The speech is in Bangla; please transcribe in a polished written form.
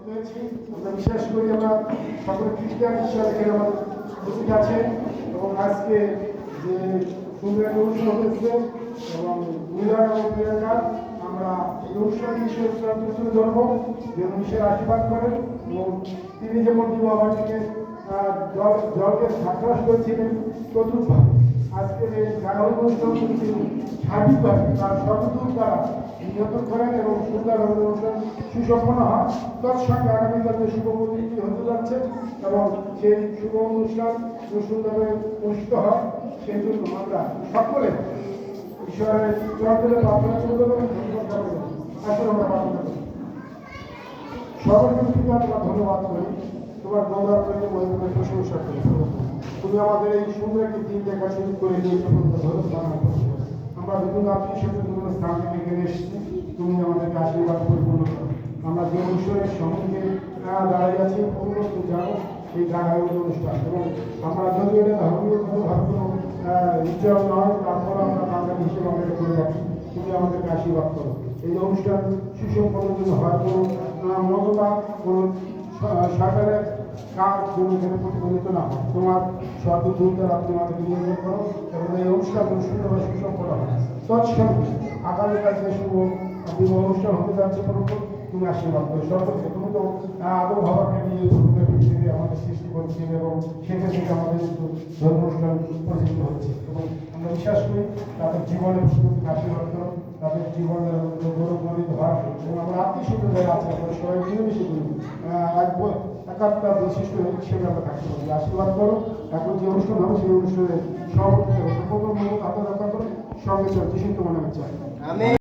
পেয়েছি। আমরা বিশ্বাস করি আমরা সকল খ্রিস্টান হিসাবে এখানে আমাদের উপস্থিত আছে এবং আজকে যে সুন্দর একটা অনুষ্ঠান হয়েছে এবং মিলন এবং প্রেরণা আমরা এই অনুষ্ঠানকে ঈশ্বরের তুলে ধরবো যেন ঈশ্বরের আশীর্বাদ করেন এবং তিনি যেমন বিবাহটিকে জলকে ধাক্রাস করেছিলেন চতুর্থভাবে আজকের এই গান অনুষ্ঠান কিন্তু সার্বিকভাবে তার সর্বদূর দ্বারা নিয়ন্ত্রণ করেন এবং সুন্দরভাবে অনুষ্ঠান সুসম্পন্ন হয় তৎসঙ্গে আগামীকাল যে শুভ প্রতিনিধি হতে যাচ্ছে এবং সেই শুভ অনুষ্ঠান সুন্দরভাবে অনুষ্ঠিত হয় সেই জন্য আমরা সকলে ঈশ্বরের চরণে প্রার্থনা করে দেবো আসলে আমরা প্রার্থনা করি। সকলকে আমরা ধন্যবাদ করি তোমার গৌরব করে মহিমাকে প্রশংসা করি। তুমি আমাদের এই সুন্দর একটি দিন দেখার সুযোগ করে দিয়ে ধন্যবাদ আমরা বিভিন্ন আত্মীয় সাথে বিভিন্ন স্থান থেকে এখানে এসেছি তুমি আমাদেরকে আশীর্বাদ পরিপূর্ণ করো। আমরা যে অনুষ্ঠানের সঙ্গে দাঁড়িয়ে আছি পূর্ণ জানো এই গান অনুষ্ঠান এবং আমরা যদিও এটা ধর্মীয়ভাবে কোনো উজ্জ্বল নয় তারপর আমরা বাঙালি হিসেবে আমরা এটা করে রাখি তুমি আমাদেরকে আশীর্বাদ করো। এই অনুষ্ঠান সুসম্পন্নের জন্য হয় কোনো মততা কোনো সরকারের কাজ জন্য এখানে প্রতিফলিত না হয় তোমার সর্বদূর দ্বারা তুমি আমাদেরকে নিয়োজন করো এবং এই অনুষ্ঠানগুলো সুন্দরভাবে সুসম্পন্ন হয় তৎসঙ্গে আগামীকাল যে শুভ বিবাহ অনুষ্ঠান হতে যাচ্ছে তুমি আশীর্বাদ করো সর্বত্র তুমি তো আদৌ ভাবাকে নিয়ে পৃথিবীতে আমাদের সৃষ্টি করছেন এবং সেখান থেকে আমাদের ধর্ম অনুষ্ঠান প্রতিষ্ঠিত হচ্ছে এবং আমরা বিশ্বাস করি তাদের জীবনের আশীর্বাদ করো তাদের জীবনের গৌরবমণ্ডিত হয় এবং আমরা আত্মীয় স্বজন যারা আছে আমরা সবাই মিলেমিশে করি একাত্তা বৈশিষ্ট্য হিসেবে আমরা থাকতে পারি আশীর্বাদ করো এখন যে অনুষ্ঠান হবে সেই অনুষ্ঠানের সভাপতি এবং সকল মূল আত্মরক্ষা করো সঙ্গে চলছে তোমার নামে চাই।